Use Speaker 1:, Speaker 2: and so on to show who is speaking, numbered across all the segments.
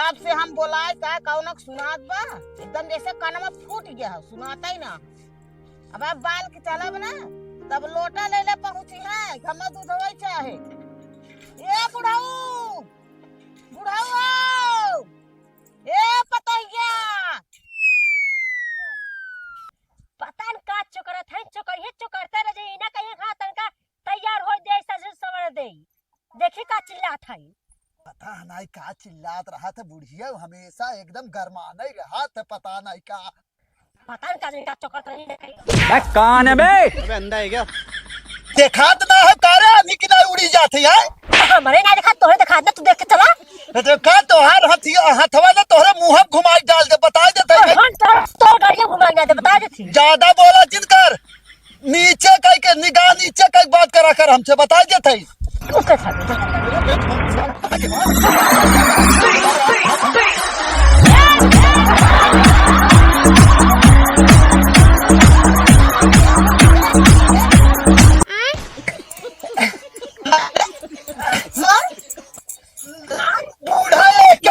Speaker 1: जब से हम बोलाए का कौनक सुनात बा एकदम जैसे कान में फूट गया हो, सुनाता ही ना। अब आप बाल के चलब ना तब लोटा ले ले पहुंची है हमें दूधवा चाहे। ए बुढ़ाऊ बुढ़ाऊ ए पतैया
Speaker 2: पता न का चोकरत है चोकरिए चोकरता रह जाई ना कहीं खा तनका तैयार हो दे ऐसा से सवर दे देखी का चिल्लात है।
Speaker 3: पता नहीं का चिल्लात रहा था बुढ़िया हमेशा एकदम गरमाने रहा था पता नहीं का
Speaker 2: का चोकरत रही ना कहीं
Speaker 4: कौन है बे?
Speaker 5: अबे अंधा है क्या?
Speaker 3: देखा तो ना है कारे आदमी की ना उड़ी जाती है।
Speaker 2: हमारे ना देखा तोरे देखा दे तू देख के चला
Speaker 3: देखा तो हर हथवा ने तोहरे मुंह घुमाई डाल दे बता देते
Speaker 2: हां तो गाड़ियां घुमा दे बता दे थी
Speaker 3: ज्यादा बोला जिनकर नीचे कई के निगाह नीचे कई बात करा कर हमसे बता देते
Speaker 2: उसके साथ
Speaker 3: बूढ़ा एक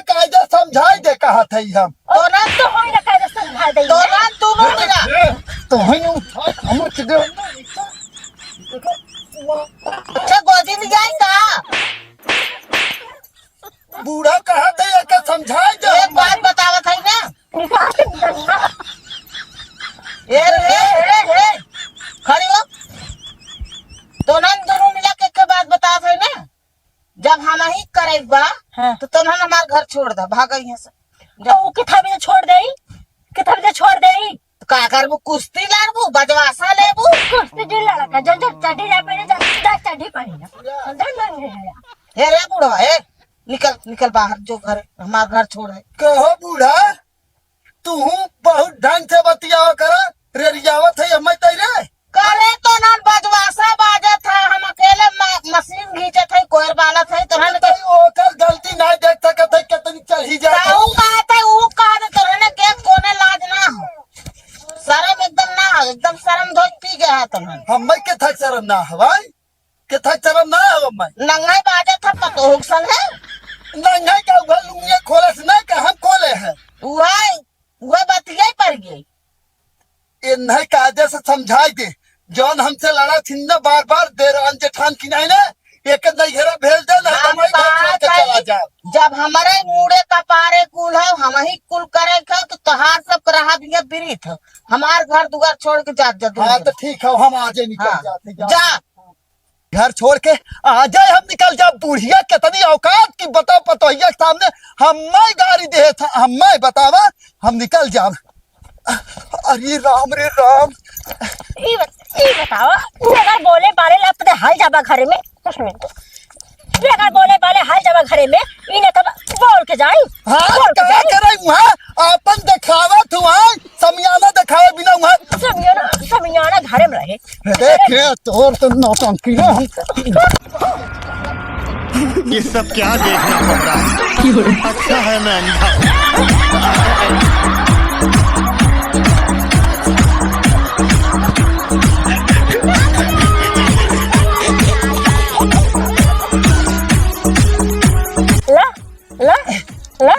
Speaker 3: कायदा समझाई दे कहा था हम
Speaker 2: तो ना तो होई ना कायदा समझा दे
Speaker 1: तो ना तू नो मेरा
Speaker 3: तो हम के दे
Speaker 1: अच्छा गोदी में जाएगा।
Speaker 3: बूढ़ा कहा था एक समझाई दे
Speaker 1: एक बात बतावत है ना ए खड़ी हो तो ना दोनों मिला के बात बतावत है ना। जब हम ही करे बा
Speaker 2: हां
Speaker 1: तो तुम हमार घर छोड़ दे भाग यहाँ से।
Speaker 2: तो वो किताबें से छोड़ देई किताबें से छोड़ देई
Speaker 1: तो का करबू कुश्ती लड़बू बजवासा लेबू
Speaker 2: कुश्ती जो लड़का जो जो चढ़ी जा पे जा चढ़ी पड़ी ना अंदर नहीं है
Speaker 1: हे रे बूढ़ा हे निकल निकल बाहर जो घर हमार घर छोड़ है।
Speaker 3: कहो बूढ़ा तू बहुत ढंग से बतियाओ कर रेरियावत है हमें तेरे
Speaker 1: करे तो ना बजवासा बाजा था हम अकेले मशीन घींचे थे कोयर बाला थे तो हन
Speaker 3: ओकर गलती नहीं देख सकत है कितनी चढ़ी जाए
Speaker 1: ताऊ कहते वो कहते तो हन के कोने लाज ना हो शर्म एकदम ना हो एकदम शर्म धोई पी गया है तुम
Speaker 3: हमें के थक शर्म ना हवाई के थक शर्म ना हो हमें
Speaker 1: नंगाई बाजा था पतो हुक्सन है
Speaker 3: नहीं का लुंगे खोले से नहीं का हम खोले हैं
Speaker 1: वह बतिया पड़ गई।
Speaker 3: ये नहीं कायदे से समझाई दे जौन हमसे लड़ा थी ना बार बार देर जेठान की नहीं ना एक नहीं घेरा भेज दे ना हमारे घर छोड़ के चला जाए।
Speaker 1: जब हमारे मुड़े कपारे कुल है हम ही कुल करे तो तहार सब रहा दिया बिरित हमार घर दुआर छोड़ के जा
Speaker 3: हाँ तो ठीक है हम आज निकल जाते
Speaker 1: जा
Speaker 3: घर छोड़ के आ जाए हम निकल जाए। बुढ़िया कितनी औकात की बताओ पतोहिया के सामने हमें गाड़ी दे था हमें बतावा हम निकल जाओ। अरे राम रे राम
Speaker 2: ई बताओ अगर बोले बाले लपते हाल जाबा घरे में कुछ मिनट अगर बोले बाले हाल जाबा घरे में इने तब बोल के जाई
Speaker 3: हाँ क्या करे वहाँ अपन दिखावा तू वहाँ समियाना दिखावे बिना वहाँ
Speaker 2: समियाना घरे में रहे
Speaker 3: देखे तोर तो नौटंकी है हम
Speaker 5: ये सब क्या देखना पड़ रहा है? अच्छा है मैं अंधा
Speaker 2: ला ला ला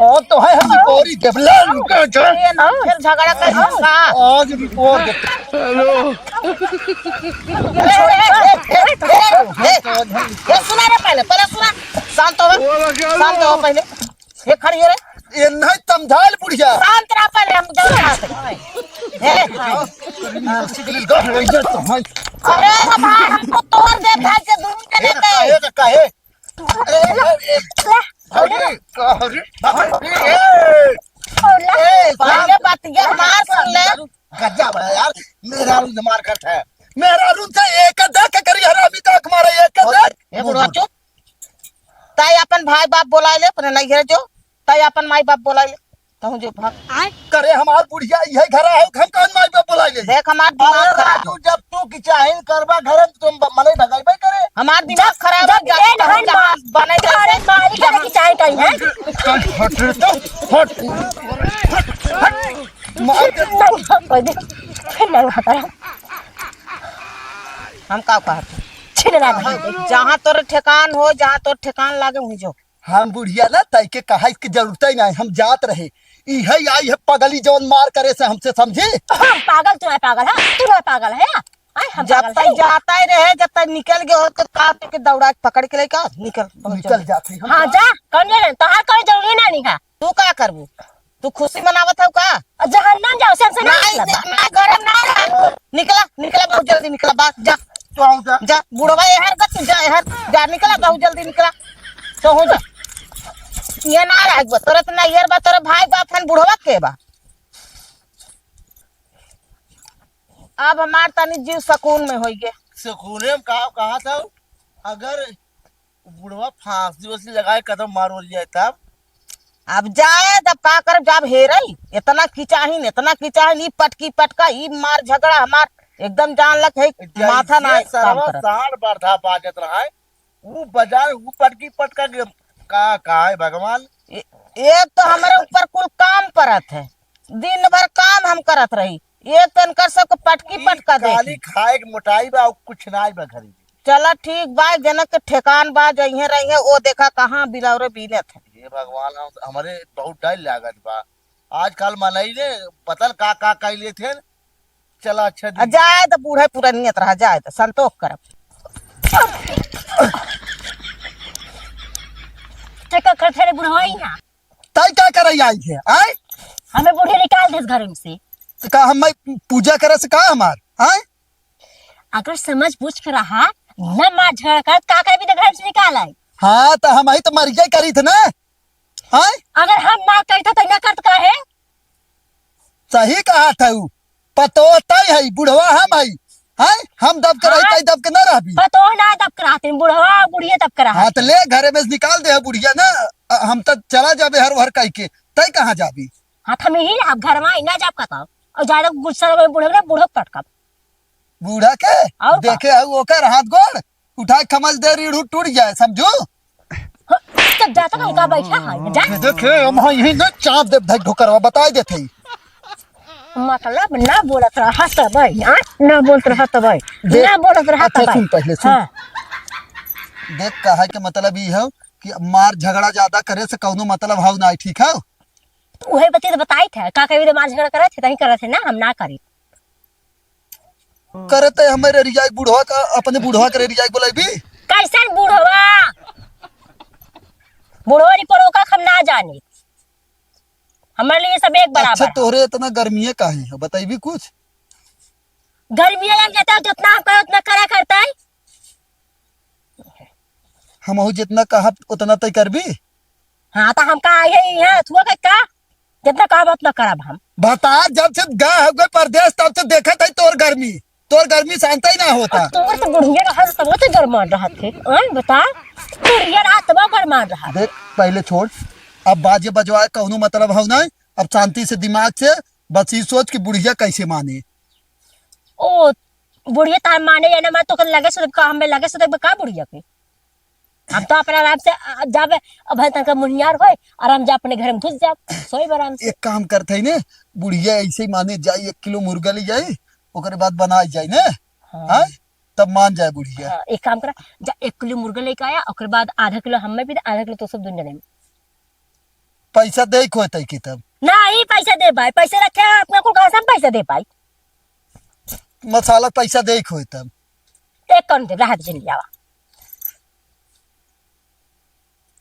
Speaker 3: और तो है हम गोरी देवलन
Speaker 1: फिर झगड़ा कर
Speaker 3: आज रिपोर्ट
Speaker 1: सुना रे पहले सुना शांत हो पहले ये खड़ी हो रे
Speaker 3: ये नहीं समझाल बुढ़िया
Speaker 1: शांत रह पहले हम जब अरे भाई हमको तोड़ दे भाई के दूर चले गए
Speaker 3: काहे
Speaker 1: पहले बात ये मार सुन ले
Speaker 3: गज्जा बड़ा यार मेरा रूम मार करता है मेरा रूम से एक देख करी हरामी का हमारा एक देख
Speaker 1: ए बुढ़वा चुप ताई अपन भाई बाप बोला ले पर नहीं घर जो ताई अपन माई बाप बोला ले कहूं जो भाग
Speaker 3: करे हमार बुढ़िया यही घर है हम कौन माई बाप बुला ले
Speaker 1: देख हमार दिमाग खराब
Speaker 3: तू जब तू की चाहिल करबा घर तुम मने भगाईबे करे
Speaker 1: हमार दिमाग खराब है जहां बने
Speaker 2: अरे मालिक करे की चाय कहीं है
Speaker 3: हट हट मार के
Speaker 2: नहीं कोई फिर नहीं हटा
Speaker 1: हम का कहते
Speaker 2: छिन दिन रात नहीं
Speaker 1: जहाँ तोरे ठेकान हो, जहाँ तोर ठेकान लागे वहीं जो।
Speaker 3: हम बुढ़िया ना तय के कहा इसकी जरूरत ही नहीं, हम जात रहे इहे आई है पगली जौन मार करे से हमसे समझी।
Speaker 2: हम पागल, तू है पागल है, तू है पागल है आई हम
Speaker 1: जब
Speaker 2: पागल
Speaker 1: तक
Speaker 2: है।
Speaker 1: जाता ही रहे, जब तक निकल गए हो तो काट के दौड़ा के पकड़ के लेकर
Speaker 3: निकल जाते हम।
Speaker 2: हाँ जा कौन ले तोहार कोई जरूरी ना नहीं है।
Speaker 1: तू क्या करबू? तू खुशी मनावत हो का?
Speaker 2: जहन्नम जाओ से हमसे
Speaker 1: नहीं,
Speaker 2: ना मतलब
Speaker 1: मैं घर में ना रह। निकला निकला बहुत जल्दी निकला, बात जा जा बुढ़वा यार गत जा यार जा, निकला बहुत जल्दी निकला तो हो जा। ये ना रह तोरे तो ना यार बा, तोरे भाई बाप हन बुढ़वा के बा। अब हमार तनी जीव सुकून में होई गे।
Speaker 4: सुकूने में कहा था अगर बुढ़वा फांसी वसी लगाए कदम मार हो जाए तब
Speaker 1: अब जाए तब का कर, जब हेरई इतना खिंचाही ई पटकी पटका ई मार झगड़ा हमार एकदम जान लग है माथा ना काम करत।
Speaker 4: साल बरधा बाजत रहा है वो बाजार वो पटकी पटका के का है भगवान।
Speaker 1: एक तो हमारे ऊपर कुल काम परत है, दिन भर काम हम करत रही, एक तो इनकर सबको पटकी पटका दे।
Speaker 4: खाली खाए के मोटाई बा कुछ ना बा घरी।
Speaker 1: चला ठीक बा, जनक के ठेकान बा जइहे रही वो देखा कहाँ बिलौरे बीनत है।
Speaker 4: ये भगवान हमारे बहुत डर लागत बा। आजकल मनई ने पतल का कैले थे। चला अच्छा दी।
Speaker 1: जाए तो बूढ़े पूरा नियत रहा, जाए तो संतोष करब।
Speaker 2: ठेका खड़े बुढ़वा ही ना
Speaker 3: तय क्या करे आई है आय?
Speaker 2: हमें बूढ़े निकाल दे घर में से।
Speaker 3: तो का हम पूजा करे से का हमार आय?
Speaker 2: अगर समझ बूझ कर रहा न मार झगड़ा कर काका भी तो घर से निकाल आए।
Speaker 3: हाँ तो हम ही तो मर गए करी थे ना आय?
Speaker 2: अगर हम मार करता तो न करत का है।
Speaker 3: सही कहा था ऊ, पतो तय है बुढ़वा हम है आय? हम दब के रही दब के न रहबी।
Speaker 2: पतो ना तब कराते बुढ़वा बुढ़िया तब करा।
Speaker 3: हाँ तो ले घरे में से निकाल दे बुढ़िया ना, हम तो चला जाबे हर भर कह के तय कहाँ जाबी।
Speaker 2: हाँ हम ही आप घर में ना जाब कहता और ज्यादा गुस्सा में बुढ़े बुढ़ो पटका
Speaker 3: बूढ़ा के
Speaker 2: और
Speaker 3: देखे ओकर हाथ गोड़ उठा खमच दे रीढ़ टूट जाए समझो।
Speaker 2: तब जाता कहीं का बैठा है जा।
Speaker 3: देखे हम यही ना चाप दे धक ढोकर बता देते ही।
Speaker 2: मतलब ना बोलत रहा हत भाई ना बोलत रहा हत भाई ना बोलत रहा
Speaker 3: अच्छा सुन पहले सुन।
Speaker 2: हाँ।
Speaker 3: देख कहा के मतलब ये है कि मार झगड़ा ज्यादा करे से कौनो मतलब हाउ ना, ठीक है?
Speaker 2: तो वही बती तो बताई थे का कभी तो मार झगड़ा करे थे तही करे थे ना, हम ना करी
Speaker 3: करते हमारे रियाई बुढ़वा का अपने बुढ़वा करे रियाई बोलाई भी
Speaker 2: कैसन बुढ़वा बुढ़वा रिपोर्ट का हम ना जाने हमारे लिए सब एक
Speaker 3: अच्छा
Speaker 2: बराबर।
Speaker 3: तोरे इतना गर्मी का है बताई भी कुछ।
Speaker 2: गर्मी लग जाता है जितना हम कहे उतना करा करता है।
Speaker 3: हम जितना कहा उतना तय कर भी।
Speaker 2: हाँ तो हम कहा है तू का जितना कहा उतना करब हम।
Speaker 3: बता जब से गए परदेश तब से देखा था तोर गर्मी शांत ही ना होता।
Speaker 2: तोर तो बुढ़िया रहा तब तो गरमा रहा थे बता बुढ़िया रहा तब गरमा रहा।
Speaker 3: देख पहले छोड़, अब बाजे बजवाए कहूँ मतलब हो ना, अब शांति से दिमाग से बस ये सोच कि बुढ़िया कैसे माने।
Speaker 2: ओ बुढ़िया तार माने या ना मैं तो लगे सो का हमें लगे सो का बुढ़िया के हम तो अपने आराम से जावे अब तक मुनियार होए आराम जा अपने घर में घुस जा सोई आराम से।
Speaker 3: एक काम करते है ने बुढ़िया ऐसे ही माने जाए 1 किलो मुर्गा ले जाए ओकरे बाद बनाई जाए ना। हाँ तब मान जाए बुढ़िया।
Speaker 2: हाँ, एक काम करा जा 1 किलो मुर्गा लेके आया और बाद आधा किलो हमें भी आधा किलो तो सब दुनिया में
Speaker 3: पैसा दे खोते की तब
Speaker 2: नहीं पैसा दे भाई पैसे रखे अपने को कहा हम पैसा दे पाई
Speaker 3: मसाला पैसा दे खोए तब
Speaker 2: एक कौन दे राहत जन लिया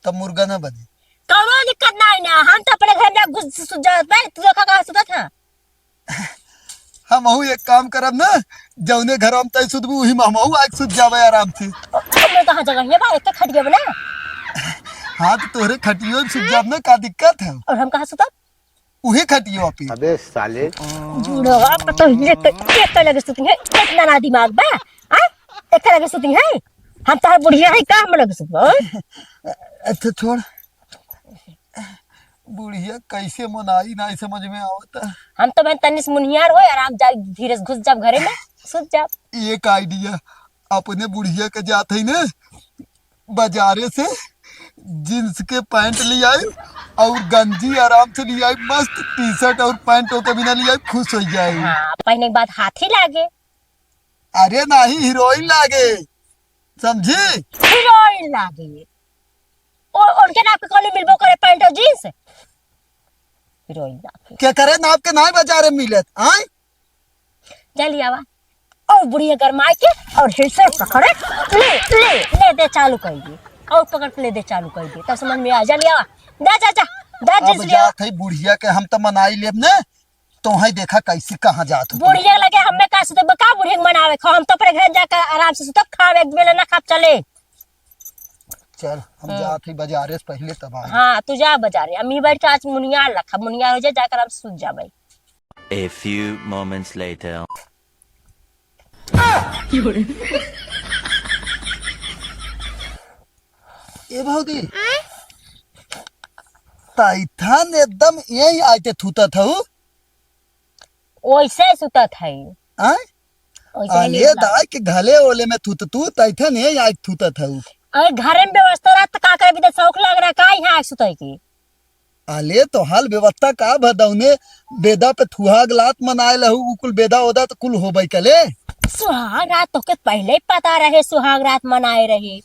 Speaker 3: तब मुर्गा ना बने।
Speaker 2: कौनो दिक्कत नहीं ना हम तो अपने घर में घुस जात भाई तू देखा कहां सुता था।
Speaker 3: हम एक काम करब ना जौने घर हम तय सुधबू वही हम आज सुध जावे आराम से।
Speaker 2: हमने कहां जगह है भाई एक खटिया बना।
Speaker 3: हाँ तो तोरे खटियो में सुध जाब ना का दिक्कत है
Speaker 2: और हम कहां सुता
Speaker 3: वही खटियो पे।
Speaker 5: अबे साले
Speaker 2: जुड़ो आप तो एक लगे सुती है इतना ना दिमाग बा आ एक लगे सुती है हम तो बुढ़िया है का हम लगे सुत।
Speaker 3: अच्छा छोड़ बुढ़िया कैसे मनाई ना समझ में आवता।
Speaker 2: हम तो मैं तनिस मुनियार हो आराम जा धीरे घुस जा घरे में सुत जा।
Speaker 3: एक आइडिया अपने बुढ़िया के जाते ही ना बाजारे से जींस के पैंट ले आई और गंजी आराम से ले आई मस्त टी-शर्ट और पैंट के बिना ले आई खुश हो जाए।
Speaker 2: हाँ पहने के बाद हाथी लागे।
Speaker 3: अरे नहीं हीरोइन लागे समझी?
Speaker 2: हीरोइन लागी उनके नाम के कॉली मिलबो करे पैंट और जींस हीरोइन लागी
Speaker 3: क्या करे नाप के नाई बाजारे मिलत आय
Speaker 2: जल्दी आवा और बुढ़िया गरमाए के और हिलसे पकड़े ले दे चालू कर दे और पकड़ के ले दे चालू कर दे तब समझ में आ जल्दी आवा जा जा जा जा
Speaker 3: अब
Speaker 2: जींस ले
Speaker 3: जात है बुढ़िया के हम तो मनाई लेब ने तो है देखा कैसे कहाँ जात हो
Speaker 2: बुढ़िया लगे हमें का सुते बका बुढ़िया मनावे खा हम तो अपने घर जाकर आराम से सुतब खावे एक बेला ना खाब चले
Speaker 3: चल हम जात है बाजारे से पहले तब आए
Speaker 2: हाँ तू जा बाजारे अम्मी बैठ के आज मुनियार रखा मुनियार हो जाए जाकर हम सूत जा भाई
Speaker 6: A few moments later.
Speaker 3: ए भौदी तैथन एकदम यही आते थूता था
Speaker 2: वैसे सुतत है
Speaker 3: आय
Speaker 2: वैसे ही
Speaker 3: अले
Speaker 2: लेट ला।
Speaker 3: दाई के घले ओले में थूत तू तैथन यही आते थूता था
Speaker 2: अरे घर में व्यवस्था रहा तो का करे भी तो शौक लग रहा है का यहाँ सुतई की
Speaker 3: अले तो हाल व्यवस्था का भदौने बेदा पे थुहाग लात मनाए लहू कुल बेदा ओदा तो कुल होबई कले
Speaker 2: सुहाग रात तो के पहले ही पता रहे सुहाग रात मनाए रहे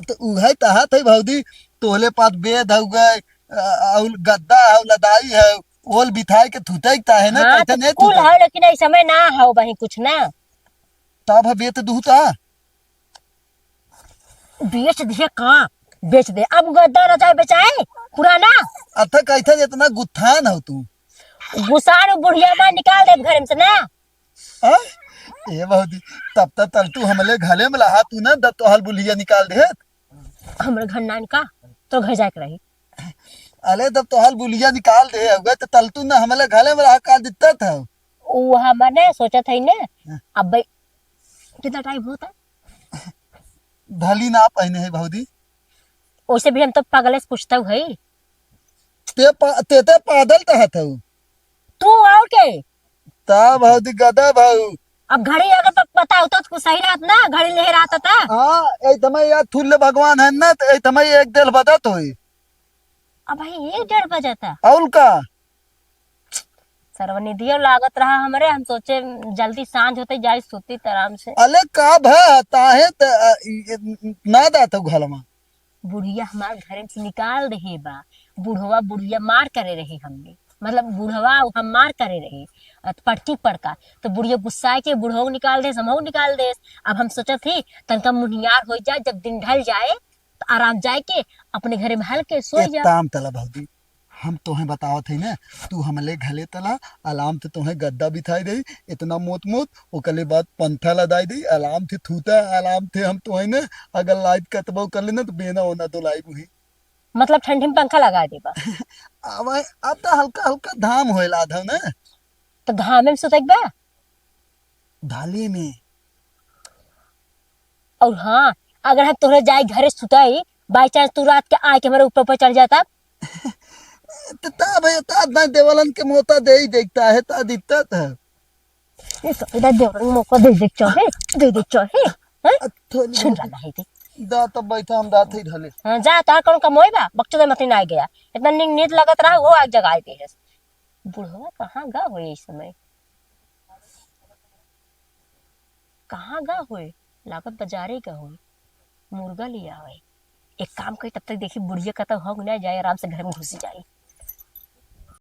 Speaker 3: तो उहे तहा थे भौदी तोहले पास बेद हो गए और गद्दा है लदाई है ओल बिठाई के थुतई ता है ना
Speaker 2: हाँ
Speaker 3: कैसे
Speaker 2: तो
Speaker 3: नहीं
Speaker 2: कुल
Speaker 3: थुतई
Speaker 2: है लेकिन इस समय ना हो वही कुछ ना
Speaker 3: तब बेत दूता
Speaker 2: बेच दिए कहाँ बेच दे अब गद्दा रजाई बेचाए पुराना
Speaker 3: अथा कैसे इतना गुत्थान हो तू
Speaker 2: गुसार बुढ़िया मां निकाल दे घर में से ना
Speaker 3: आ? ए भौदी तब तक तल तू हमले घले में लहा तू ना दब तो हल बुलिया निकाल दे
Speaker 2: हमारे घर नान का तो घर जाके रही
Speaker 3: अले तब तो हल बुलिया निकाल दे हुए तो तल तू ना हमले घले में लहा का दित्ता था
Speaker 2: वो हमने सोचा था ने अब भाई कितना टाइम होता है
Speaker 3: भली ना पहने है भौदी
Speaker 2: वैसे भी हम तो पागल से पूछता हूँ भाई
Speaker 3: ते पादल तहा था
Speaker 2: तू और के
Speaker 3: ता भौदी गदा भाऊ
Speaker 2: अब घड़ी अगर पता होता तो सही रात ना घड़ी ले रहा था
Speaker 3: हाँ ए तमय यार थुल्ले भगवान है ना तो ए तमय एक दिल बदत होई
Speaker 2: अब भाई 1:30 बजे था
Speaker 3: औल का
Speaker 2: सर्वनिधियो लागत रहा हमारे हम सोचे जल्दी सांझ होते जाए सोती तो आराम से
Speaker 3: अले का भा ताहे ना दाता घलमा
Speaker 2: बुढ़िया हमारे घर से निकाल रही बा बुढ़वा बुढ़िया मार करे रही हमने मतलब बुढ़वा हम मार करे रही पटकी पड़का तो बुढ़िया गुस्सा के बुढ़ो निकाल दे समूह निकाल दे अब हम सोचा थी तनका मुनियार हो जाए जब दिन ढल जाए तो आराम जाए के अपने घरे में हल के सो
Speaker 3: एक
Speaker 2: जा
Speaker 3: ताम तला भौदी हम तोहे बतावत है ना तू हमले घले तला अलार्म थे तोहे गद्दा बिठाई दे इतना मोत मोत ओकले बाद पंथा लदाई दे अलार्म थे थूता अलार्म थे हम तोहे ना अगर लाइट कतबो कर लेना तो बेना होना तो लाई बुही
Speaker 2: मतलब ठंडी में पंखा लगा दे बा
Speaker 3: अब तो हल्का हल्का धाम होएला था ना
Speaker 2: तो घामे में सुतक बा
Speaker 3: धाले में
Speaker 2: और हाँ अगर हम तोहरे जाए घरे सुताई बाई चांस तू रात के आके हमारे ऊपर चढ़ जाता
Speaker 3: तो ता भाई ता ना देवलन के मोता दे ही देखता है ता दिखता था
Speaker 2: इधर देवरंग मौका दे चाहे हैं सुन रहा है
Speaker 3: दा तब बैठा हम दात ही ढले
Speaker 2: हाँ जा तार कौन कमोई बा बच्चों मत आ गया इतना नींद लगत रहा वो आज जगह दे है बुढ़वा कहाँ गा हुए इस समय कहाँ गा हुए लागत बाजारे का हुए मुर्गा लिया हुए एक काम करी तब तक देखी बुढ़िया का तो हो ना जाए आराम से घर में घुस जाए